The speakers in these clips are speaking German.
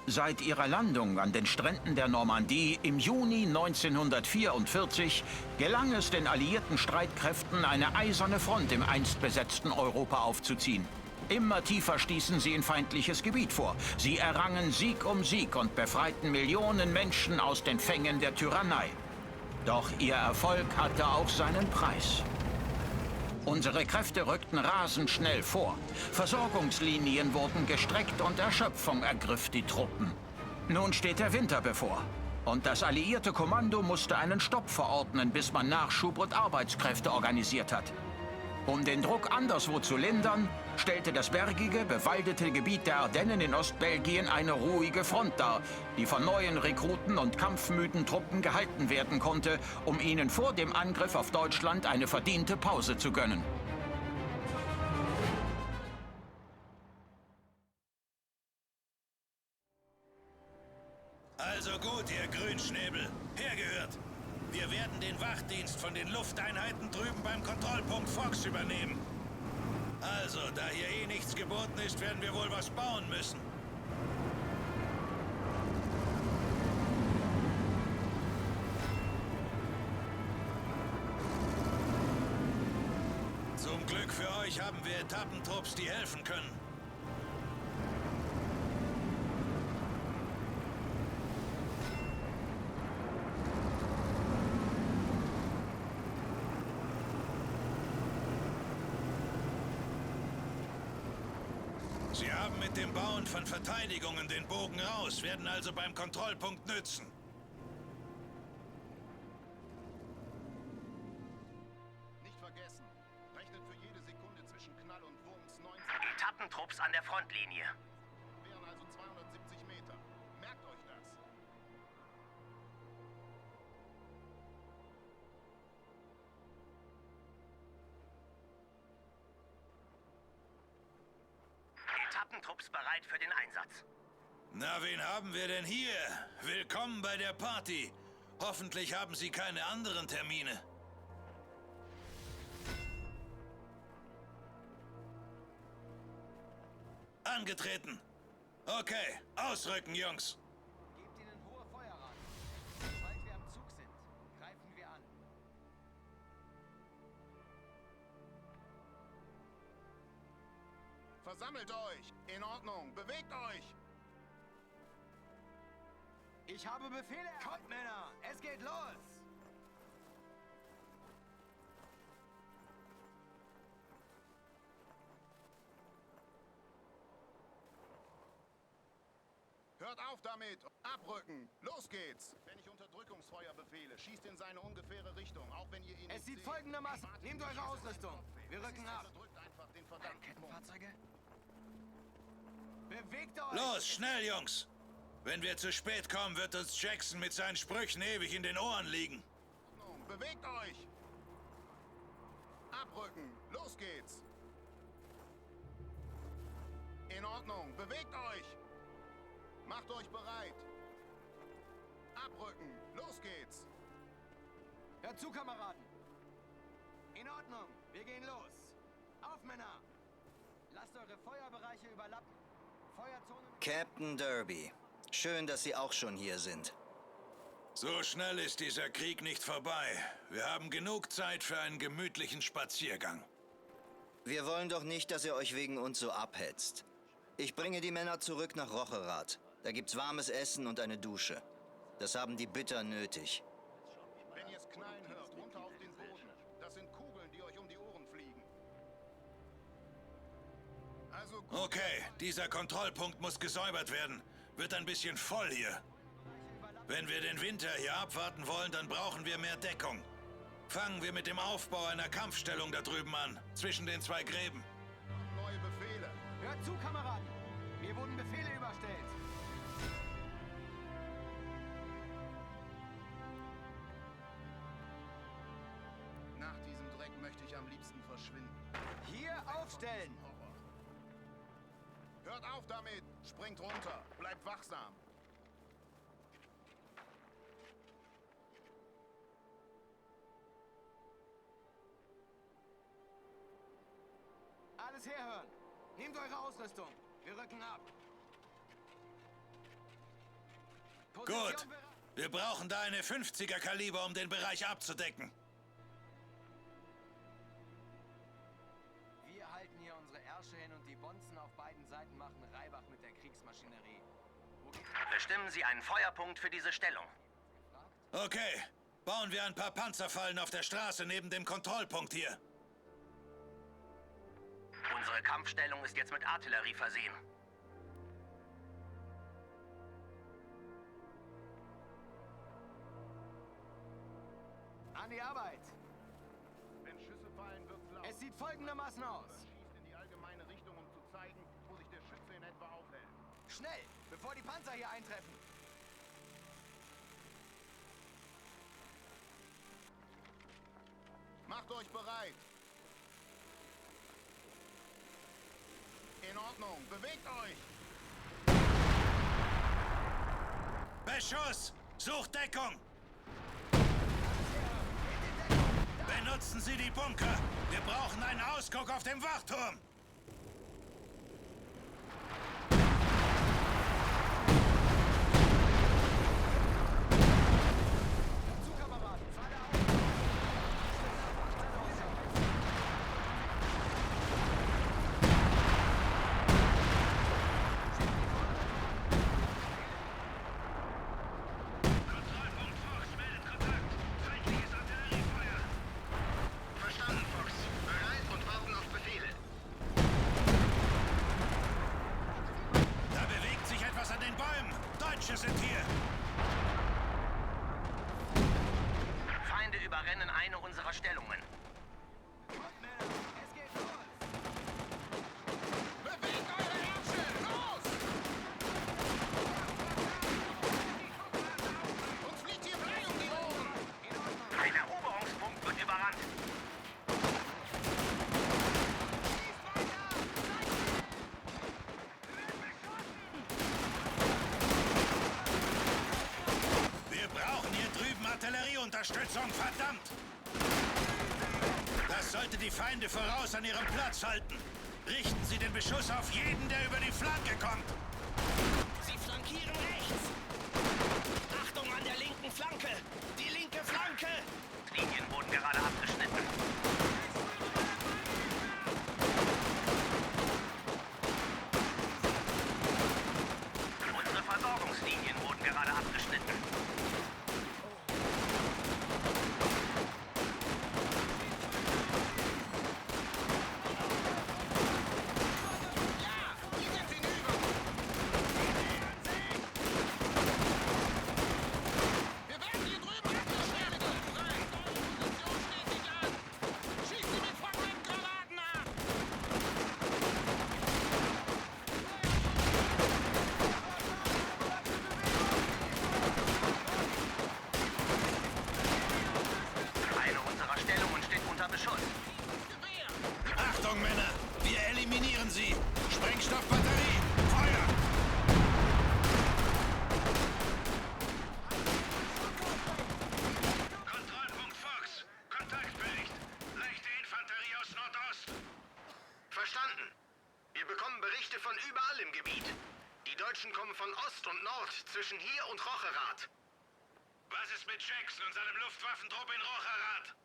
Seit ihrer Landung an den Stränden der Normandie im Juni 1944 gelang es den alliierten Streitkräften, eine eiserne Front im einst besetzten Europa aufzuziehen. Immer tiefer stießen sie in feindliches Gebiet vor. Sie errangen Sieg um Sieg und befreiten Millionen Menschen aus den Fängen der Tyrannei. Doch ihr Erfolg hatte auch seinen Preis. Unsere Kräfte rückten rasend schnell vor. Versorgungslinien wurden gestreckt und Erschöpfung ergriff die Truppen. Nun steht der Winter bevor. Und das alliierte Kommando musste einen Stopp verordnen, bis man Nachschub und Arbeitskräfte organisiert hat. Um den Druck anderswo zu lindern, stellte das bergige, bewaldete Gebiet der Ardennen in Ostbelgien eine ruhige Front dar, die von neuen Rekruten und kampfmüden Truppen gehalten werden konnte, um ihnen vor dem Angriff auf Deutschland eine verdiente Pause zu gönnen. Also gut, ihr Grünschnäbel. Hergehört. Wir werden den Wachdienst von den Lufteinheiten drüben beim Kontrollpunkt Fox übernehmen. Also, da hier eh nichts geboten ist, werden wir wohl was bauen müssen. Zum Glück für euch haben wir Etappentrupps, die helfen können. Sie haben mit dem Bauen von Verteidigungen den Bogen raus, werden also beim Kontrollpunkt nützen. Nicht vergessen, rechnet für jede Sekunde zwischen Knall und Wumms 90. Etappentrupps an der Frontlinie. Wären also 270 Meter. Merkt euch das. Etappentrupps bereit für den Einsatz. Na, wen haben wir denn hier? Willkommen bei der Party. Hoffentlich haben Sie keine anderen Termine. Angetreten. Okay, ausrücken, Jungs. Gebt ihnen hohe Feuerrate. Sobald wir am Zug sind, greifen wir an. Versammelt euch! In Ordnung! Bewegt euch! Ich habe Befehle. Kommt, Männer! Es geht los! Hört auf damit! Abrücken! Los geht's! Wenn ich Unterdrückungsfeuer befehle, schießt in seine ungefähre Richtung, auch wenn ihr ihn Es nicht sieht seht. folgendermaßen. Wartet, Nehmt ich eure schieße Ausrüstung. den Kopf weg. Wir rücken ab. Drückt einfach den verdammten Kettenfahrzeuge? Bewegt euch! Los, schnell, Jungs. Wenn wir zu spät kommen, wird uns Jackson mit seinen Sprüchen ewig in den Ohren liegen. Punkt. Bewegt euch! Abrücken! Los geht's! In Ordnung! Bewegt euch! Macht euch bereit! Abrücken! Los geht's! Hört zu, Kameraden! In Ordnung, wir gehen los! Auf, Männer! Lasst eure Feuerbereiche überlappen. Feuerzonen... Captain Derby, schön, dass Sie auch schon hier sind. So schnell ist dieser Krieg nicht vorbei. Wir haben genug Zeit für einen gemütlichen Spaziergang. Wir wollen doch nicht, dass ihr euch wegen uns so abhetzt. Ich bringe die Männer zurück nach Rocherath. Da gibt's warmes Essen und eine Dusche. Das haben die bitter nötig. Wenn ihr es knallen hört, runter auf den Boden. Das sind Kugeln, die euch um die Ohren fliegen. Also gut. Okay, dieser Kontrollpunkt muss gesäubert werden. Wird ein bisschen voll hier. Wenn wir den Winter hier abwarten wollen, dann brauchen wir mehr Deckung. Fangen wir mit dem Aufbau einer Kampfstellung da drüben an, zwischen den zwei Gräben. Neue Befehle. Hört zu, Kameraden! Mir wurden Befehle überstellt. Nach diesem Dreck möchte ich am liebsten verschwinden. Hier aufstellen! Horror. Hört auf damit! Springt runter! Bleibt wachsam! Alles herhören! Nehmt eure Ausrüstung! Wir rücken ab! Gut. Wir brauchen da eine 50er Kaliber, um den Bereich abzudecken. Wir halten hier unsere Ärsche hin und die Bonzen auf beiden Seiten machen Reibach mit der Kriegsmaschinerie. Wo geht's? Bestimmen Sie einen Feuerpunkt für diese Stellung. Okay. Bauen wir ein paar Panzerfallen auf der Straße neben dem Kontrollpunkt hier. Unsere Kampfstellung ist jetzt mit Artillerie versehen. An die Arbeit! Wenn Schüsse fallen, wird's laut. Es sieht folgendermaßen aus. Schießt in die allgemeine Richtung, um zu zeigen, wo sich der Schütze in etwa aufhält. Schnell, bevor die Panzer hier eintreffen. Macht euch bereit. In Ordnung, bewegt euch. Beschuss! Sucht Deckung! Benutzen Sie die Bunker! Wir brauchen einen Ausguck auf dem Wachturm! Dazu, Kameraden, Pfeile auf! Kontrollpunkt Fox meldet Kontakt. Feindliches Artilleriefeuer. Verstanden, Fox. Bereit und warten auf Befehle. Da bewegt sich etwas an den Bäumen! Deutsche sind hier! Feinde überrennen eine unserer Stellungen. Männer, es geht los! Bewegt eure Ärsche! Los! Uns fliegt hier Blei um die Ohren! Ein Eroberungspunkt wird überrannt. Wir brauchen hier drüben Artillerieunterstützung, verdammt! Das sollte die Feinde voraus an ihrem Platz halten. Richten Sie den Beschuss auf jeden, der über die Flanke kommt. Sie flankieren rechts. Achtung an der linken Flanke. Die linke Flanke. Linien wurden gerade abgeschnitten. Unsere Versorgungslinien wurden gerade abgeschnitten. Hier sind sie hinüber! Wir werden hier drüben abgeschnitten! Eure Position steht nicht an! Schießt sie mit Feuergranaten ab! Eine unserer Stellungen steht unter Beschuss. Gewehr! Achtung, Männer! Wir eliminieren sie! Sprengstoffbatterie! Feuer! Kontrollpunkt Fox. Kontaktbericht. Leichte Infanterie aus Nordost. Verstanden. Wir bekommen Berichte von überall im Gebiet. Die Deutschen kommen von Ost und Nord, zwischen hier und Rocherath. Was ist mit Jackson und seinem Luftwaffentrupp in Rocherath?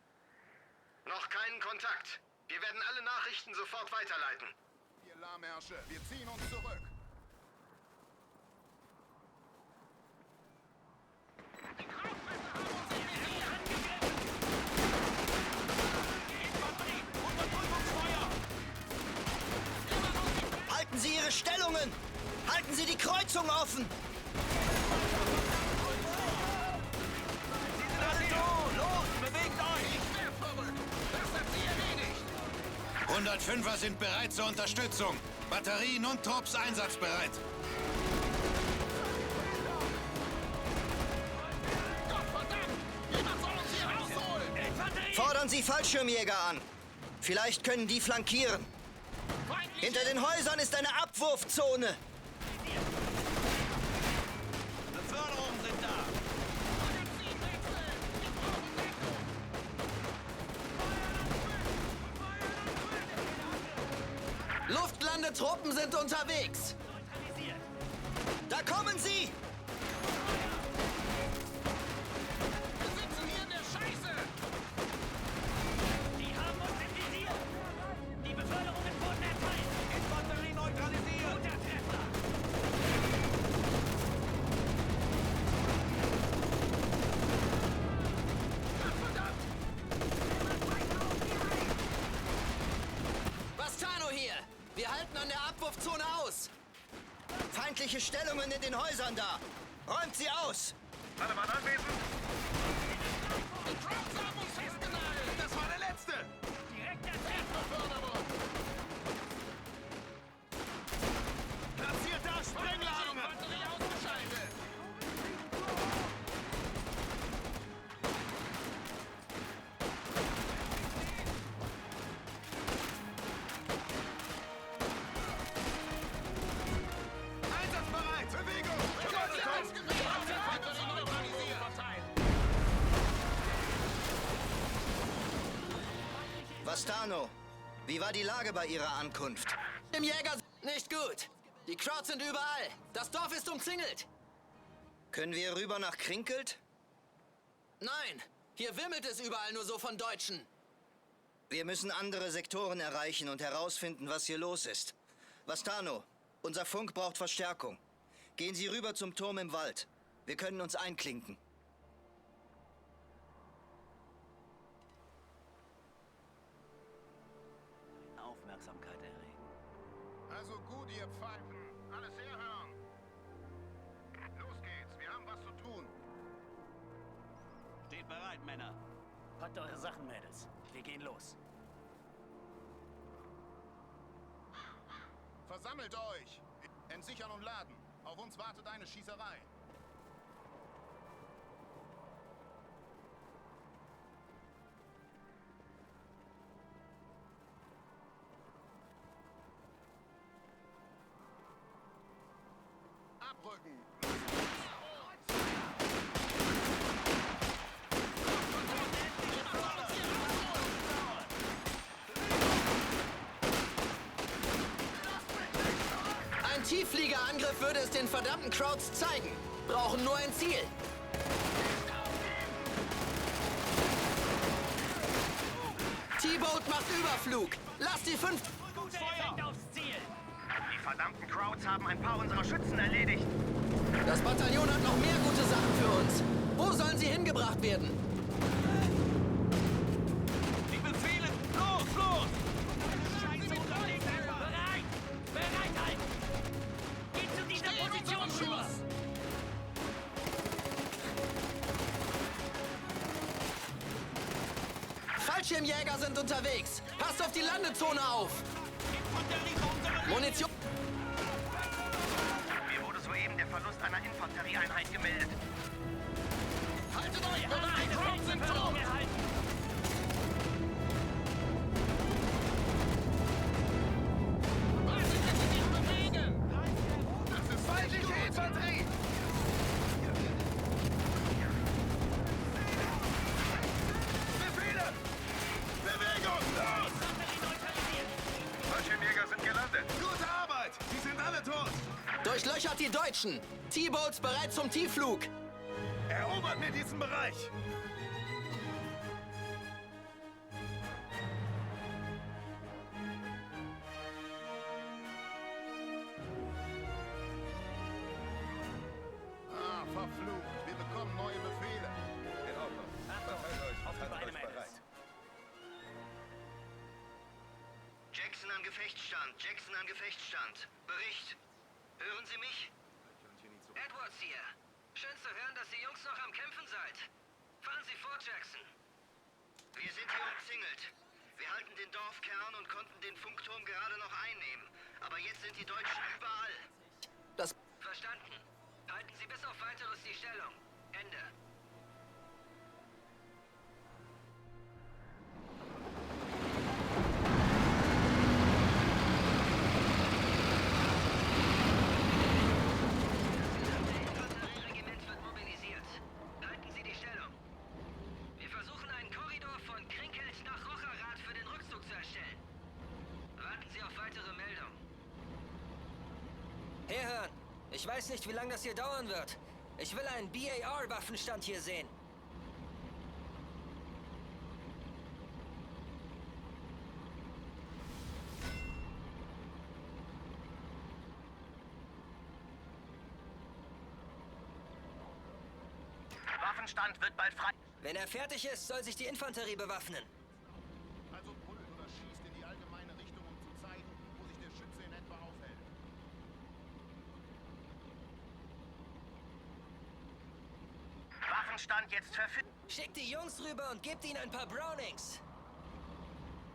Noch keinen Kontakt. Wir werden alle Nachrichten sofort weiterleiten. Ihr Lahmärsche, wir ziehen uns zurück! Die Kraftwerke haben uns in Visier angegriffen! Die Infanterie! Unterdrückungsfeuer! Immer noch die Halten Sie Ihre Stellungen! Halten Sie die Kreuzung offen! Los, bewegt euch! Ich wär verrückt! Das hat sie erledigt! 105er sind bereit zur Unterstützung. Batterien und Trupps einsatzbereit. Gottverdammt! Jemand soll uns hier rausholen! Fordern Sie Fallschirmjäger an! Vielleicht können die flankieren. Feindliche Hinter den Häusern ist eine Abwurfzone. Beförderungen sind da! Magazinwechsel! Wir brauchen Deckung! Luftlandetruppen sind unterwegs. Da kommen sie! Abwurfzone aus! Feindliche Stellungen in den Häusern da! Räumt sie aus! Alle Mann anwesend. Das war der letzte! Platziert da Sprengladungen! Einsatzbereit! Bewegung! Vastano, wie war die Lage bei Ihrer Ankunft? Im Jäger nicht gut. Die Krauts sind überall. Das Dorf ist umzingelt. Können wir rüber nach Krinkelt? Nein, hier wimmelt es überall nur so von Deutschen. Wir müssen andere Sektoren erreichen und herausfinden, was hier los ist. Vastano, unser Funk braucht Verstärkung. Gehen Sie rüber zum Turm im Wald. Wir können uns einklinken. Aufmerksamkeit erregen. Also gut, ihr Pfeifen. Alles herhören. Los geht's, wir haben was zu tun. Steht bereit, Männer. Packt eure Sachen, Mädels. Wir gehen los. Versammelt euch! Entsichern und laden. Auf uns wartet eine Schießerei. Abrücken! Ein Tieffliegerangriff würde es den verdammten Krauts zeigen. Brauchen nur ein Ziel. T-Boat macht Überflug. Lass die 5... Die verdammten Krauts haben ein paar unserer Schützen erledigt. Das Bataillon hat noch mehr gute Sachen für uns. Wo sollen sie hingebracht werden? Die Befehle! Los, los! Scheiße, unterwegs! Bereit! Bereit halten! Geht zu dieser Position rüber! Fallschirmjäger sind unterwegs. Passt auf die Landezone auf. Munition... Mir wurde soeben der Verlust einer Infanterieeinheit gemeldet. Haltet euch bereit! Die Krauts sind tot! Was sind denn sie nicht bewegen? Das ist feindliche Infanterie! Befehle! Bewegung! Los! Fallschirmjäger sind gelandet. Gute Arbeit! Sie sind alle tot! Durchlöchert die Deutschen. T-Boats bereit zum Tiefflug. Erobert mir diesen Bereich! Ah, verflucht! Wir bekommen neue Befehle. In Ordnung. Auf die Beine, Mädels! Jackson an Gefechtsstand. Jackson an Gefechtsstand. Bericht. Hören Sie mich? Edwards hier. Schön zu hören, dass ihr Jungs noch am Kämpfen seid. Fahren Sie vor, Jackson. Wir sind hier umzingelt. Wir halten den Dorfkern und konnten den Funkturm gerade noch einnehmen. Aber jetzt sind die Deutschen überall. Das... Verstanden. Halten Sie bis auf Weiteres die Stellung. Ende. Infanterieregiment wird mobilisiert. Halten Sie die Stellung. Wir versuchen einen Korridor von Krinkelt nach Rocherath für den Rückzug zu erstellen. Warten Sie auf weitere Meldungen. Herhören! Ich weiß nicht, wie lange das hier dauern wird. Ich will einen BAR-Waffenstand hier sehen. Waffenstand wird bald frei. Wenn er fertig ist, soll sich die Infanterie bewaffnen. Also pullt oder schießt in die allgemeine Richtung, um zu zeigen, wo sich der Schütze in etwa aufhält. Waffenstand jetzt verfügbar. Schickt die Jungs rüber und gebt ihnen ein paar Brownings.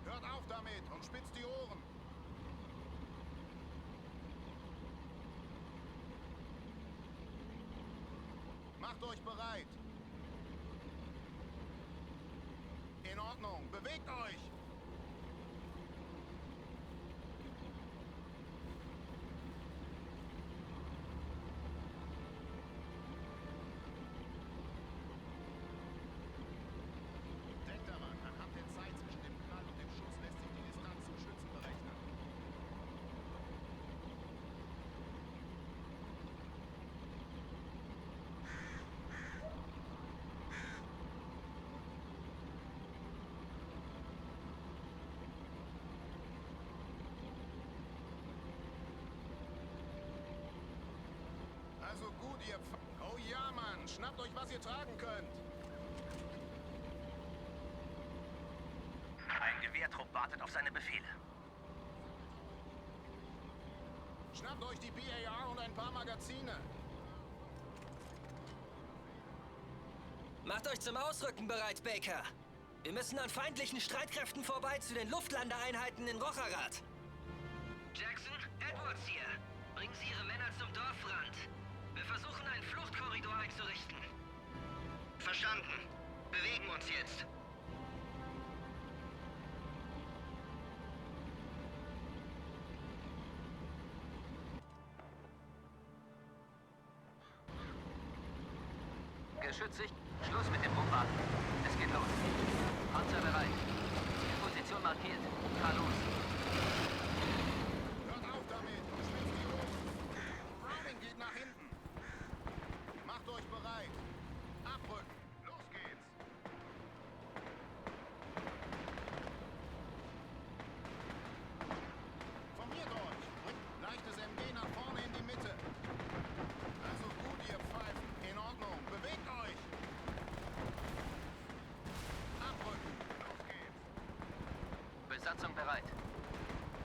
Hört auf damit und spitzt die Ohren. Macht euch bereit. In Ordnung, bewegt euch. Denkt daran, anhand der Zeit zwischen dem Knall und dem Schuss lässt sich die Distanz zum Schützen berechnen. Also gut, ihr Oh ja, Mann, schnappt euch, was ihr tragen könnt. Ein Gewehrtrupp wartet auf seine Befehle. Schnappt euch die BAR und ein paar Magazine. Macht euch zum Ausrücken bereit, Baker. Wir müssen an feindlichen Streitkräften vorbei zu den Luftlandeeinheiten in Rocharat. Jackson, Edwards hier. Bringen Sie Ihre Männer zum Dorfrand. Wir versuchen, einen Fluchtkorridor einzurichten. Verstanden. Bewegen uns jetzt. Geschützig. Schluss mit dem Bombarden. Es geht los. Panzer bereit. Position markiert. Fahr los. Hört auf damit und spitzt die Ohren. Browning geht nach hinten. Macht euch bereit. Abrücken. Los geht's. Formiert euch. Bringt leichtes MG nach vorne in die Mitte. Also gut, ihr Pfeifen. In Ordnung. Bewegt euch. Abrücken. Los geht's. Besatzung bereit.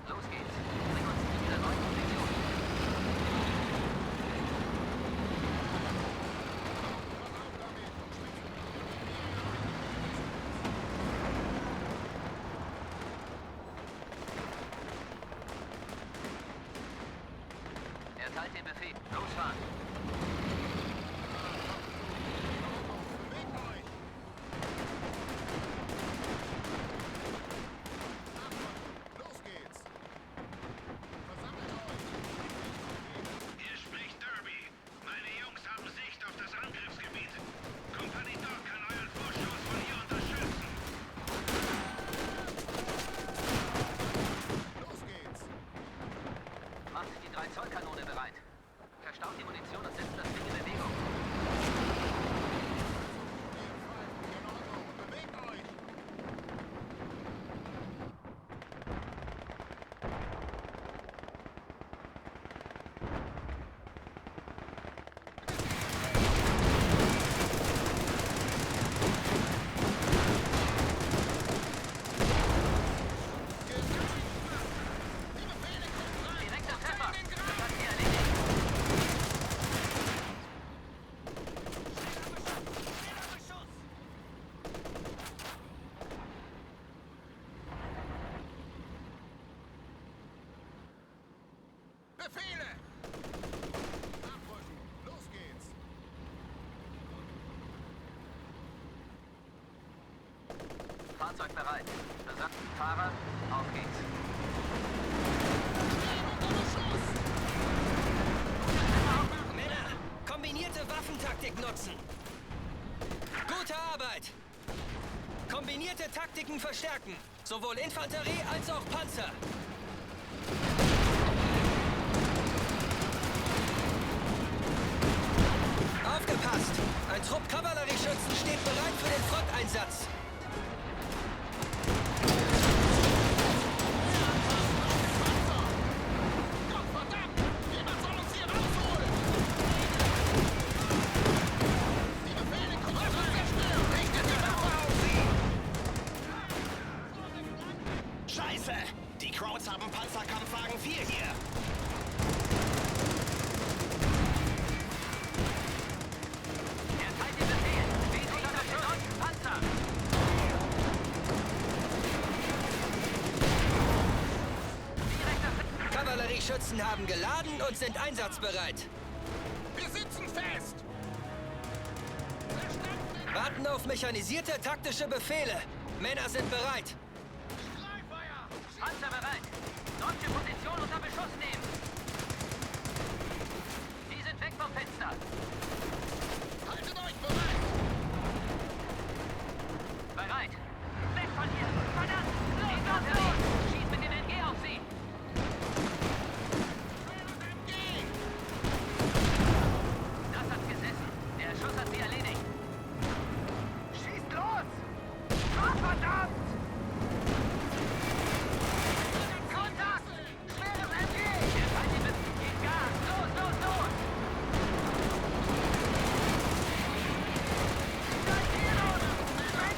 Los geht's. Bring uns zu dieser neuen Position. Hört auf damit und spitzt Erteilt den Befehl. Losfahren. Bewegt euch. Abrücken. Los geht's. Versammelt euch. Hier spricht Derby. Meine Jungs haben Sicht auf das Angriffsgebiet. Kompanie Doc kann euren Vorstoß von hier unterstützen. Los geht's. Macht die 3-Zoll-Kanone bereit. Verstaut die Munition und setzt das Ding in Bewegung. Ihr Pfeifen. In Ordnung. Bewegt euch. Direkter Treffer. Das hat sie erledigt. Befehle! Abrücken. Los geht's. Fahrzeug bereit. Fahrer, auf geht's. Männer, kombinierte Waffentaktik nutzen. Gute Arbeit. Kombinierte Taktiken verstärken. Sowohl Infanterie als auch Panzer. Aufgepasst! Ein Trupp Kavallerieschützen steht bereit für den Fronteinsatz. Gottverdammt! Jemand soll uns hier rausholen! Die Befehle kommen sehr schnell! Richtet die Waffe auf sie! Scheiße! Die Krauts haben Panzerkampfwagen 4 hier. Erteilt den Befehl. Kavallerieschützen haben geladen und sind einsatzbereit. Wir sitzen fest! Warten auf mechanisierte taktische Befehle. Männer sind bereit. Panzer bereit. Deutsche Position unter Beschuss nehmen. Die sind weg vom Fenster. Haltet euch bereit! Bereit. Weg von hier. Verdammt! Infanterie! Schieß mit dem MG auf sie. Das hat gesessen. Der Schuss hat sie erledigt. Schießt los! Ah, verdammt! Kontakt! Schweres MG! Der Feind gibt Gas! Los, los, los!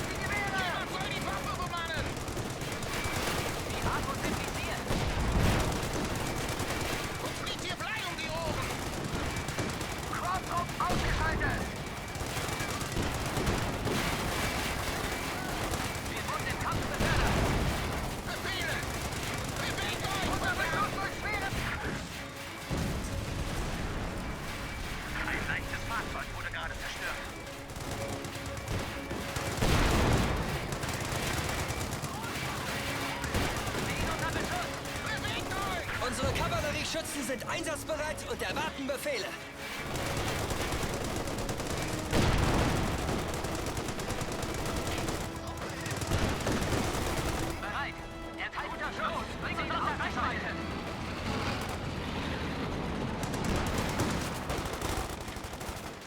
Die Gewehre! Jemand soll die Waffe bewahren! Die Armut sind visiert! Uns fliegt hier Blei um die Ohren! Crosstrupp ausgeschaltet! Wir wurden im Kampf befördert! Befehle! Bewegt euch! Unser Beschuss durch schwere... Ein leichtes Fahrzeug wurde gerade zerstört. Stehen unter Beschuss! Bewegt euch! Unsere Kavallerieschützen sind einsatzbereit und erwarten Befehle. Bereit! Er teilt unter Schuss! Bring uns aus der Reichweite!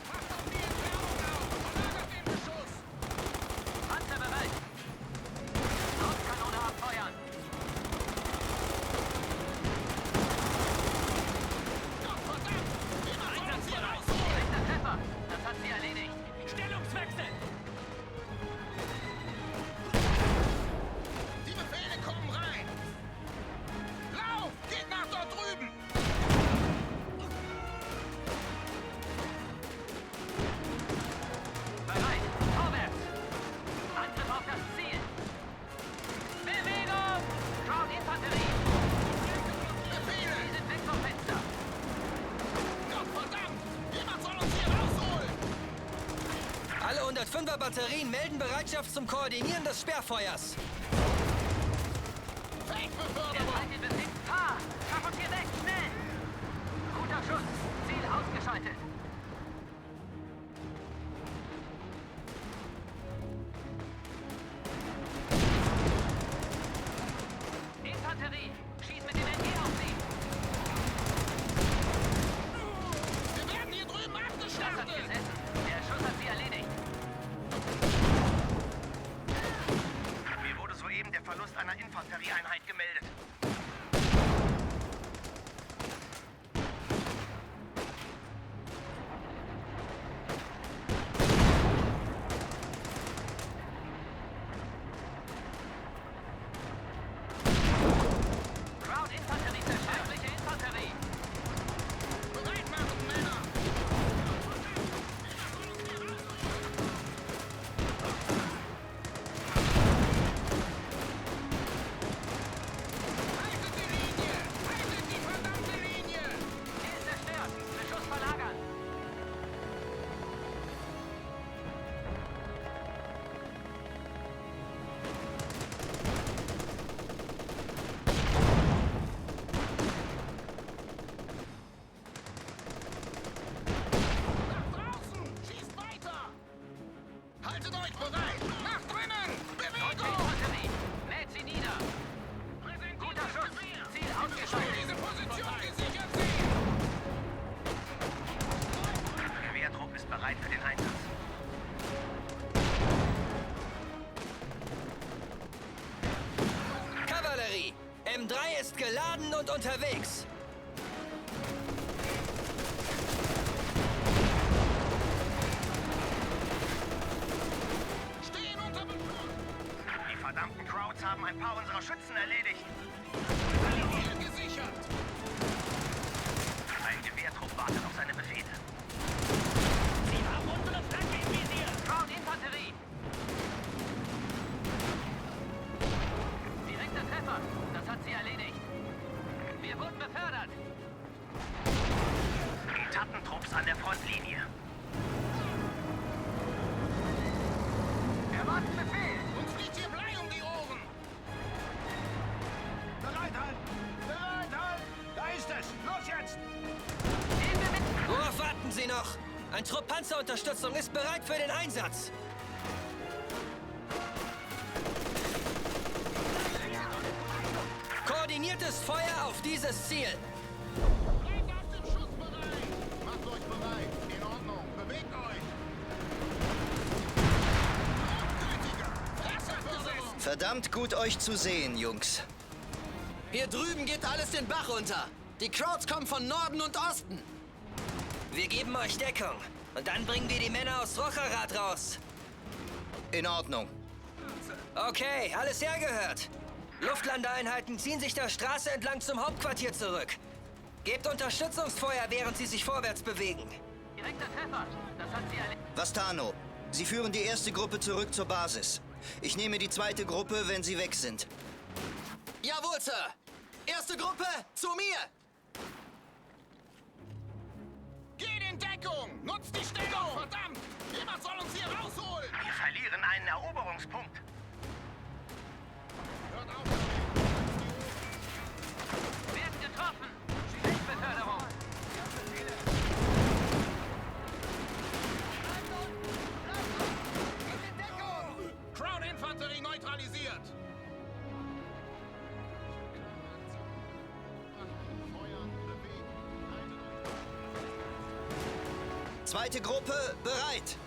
Passt auf die Entfernung auf! Verlagert den Beschuss! Panzer bereit! Hauptkanone abfeuern! Gott verdammt! Jemand soll uns hier rausholen! Rechter Treffer! Das hat sie erledigt! Stellungswechsel! Die Befehle kommen rein! Lauf! Geht nach dort drüben! Bereit! Vorwärts! Angriff auf das Ziel! Bewegung! Crowd Infanterie! Befehle! Sie sind weg vom Fenster! Gott verdammt! Jemand soll uns hier rausholen! Alle 105er Batterien melden Bereitschaft zum Koordinieren des Sperrfeuers. Der Feindbeförderung! Feind in Besitz! Fahr! Schaff uns hier weg! Schnell! Guter Schuss! Ziel ausgeschaltet! Infanterie! Schieß mit dem MG auf sie! Wir werden hier drüben Das hat abgeschlachtet! gesessen! Der Schuss hat sie erledigt! Mir wurde soeben der Verlust einer Infanterieeinheit gemeldet. Crowd Infanterie zerstört! Feindliche Infanterie! Bereit machen, Männer! Haltet die Linie! Haltet die verdammte Linie! Ziel zerstört! Beschuss verlagern! Nach draußen! Schießt weiter! Haltet euch bereit! Nach drinnen! Deutsche Bewegung! Infanterie! Mäht sie nieder! Guter Schuss! Ziel ausgeschaltet! Diese Position gesichert sehen! Gewehrdruck ist bereit für den Einsatz. Kavallerie! M3 ist geladen und unterwegs. Stehen unter Beschuss! Die verdammten Crowds haben ein paar unserer Schützen erledigt. Ziel gesichert! Ein Gewehrdruck wartet auf seine Befehle. Sie haben unsere Flanke im Visier! Crowd Infanterie! Direkter Treffer! Das hat sie erledigt! Wir wurden befördert! Panzerunterstützung ist bereit für den Einsatz. Koordiniertes Feuer auf dieses Ziel. Macht euch bereit. In Ordnung. Bewegt euch. Verdammt gut, euch zu sehen, Jungs. Hier drüben geht alles den Bach runter. Die Krauts kommen von Norden und Osten. Wir geben euch Deckung. Und dann bringen wir die Männer aus Rocharat raus. In Ordnung. Okay, alles hergehört. Luftlandeeinheiten ziehen sich der Straße entlang zum Hauptquartier zurück. Gebt Unterstützungsfeuer, während sie sich vorwärts bewegen. Direkter Treffer. Das hat sie erledigt. Vastano, Sie führen die erste Gruppe zurück zur Basis. Ich nehme die zweite Gruppe, wenn Sie weg sind. Jawohl, Sir. Erste Gruppe, zu mir. Geht in Deckung. Nutzt die Stellung. Verdammt. Jemand soll uns hier rausholen. Wir verlieren einen Eroberungspunkt. Hört auf. Wird getroffen. Sprechbeförderung. Crown-Infanterie neutralisiert. Feuern, bewegt. Zweite Gruppe, bereit.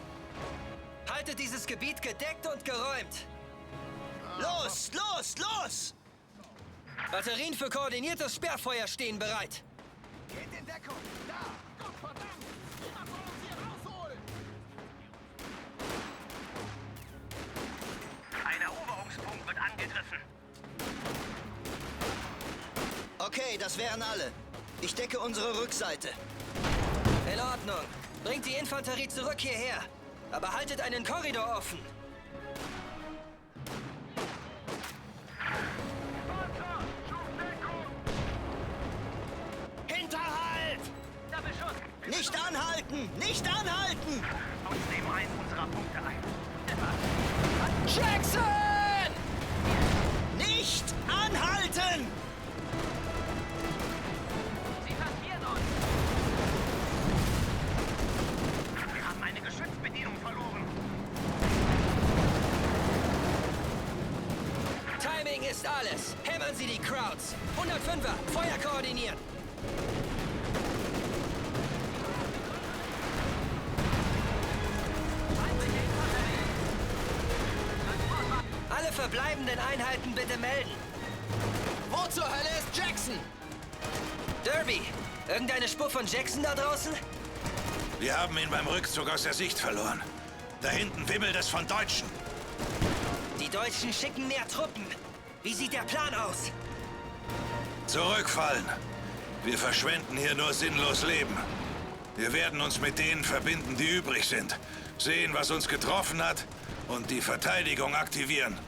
Haltet dieses Gebiet gedeckt und geräumt. Los, los, los! Batterien für koordiniertes Sperrfeuer stehen bereit. Geht in Deckung. Da. Gott verdammt. Jemand soll uns hier rausholen. Ein Eroberungspunkt wird angegriffen. Okay, das wären alle. Ich decke unsere Rückseite. In Ordnung. Bringt die Infanterie zurück hierher. Aber haltet einen Korridor offen. Hinterhalt! Da Beschuss. Nicht anhalten! Nicht anhalten! Uns nehmen einen unserer Punkte ein. Jackson! Nicht anhalten! Sie passieren uns. Wir haben eine Geschützbedienung verloren. Timing ist alles. Hämmern Sie die Krauts. 105er, Feuer koordinieren. Alle verbleibenden Einheiten bitte melden. Wo zur Hölle ist Jackson? Derby, irgendeine Spur von Jackson da draußen? Wir haben ihn beim Rückzug aus der Sicht verloren. Da hinten wimmelt es von Deutschen. Die Deutschen schicken mehr Truppen. Wie sieht der Plan aus? Zurückfallen. Wir verschwenden hier nur sinnlos Leben. Wir werden uns mit denen verbinden, die übrig sind. Sehen, was uns getroffen hat und die Verteidigung aktivieren.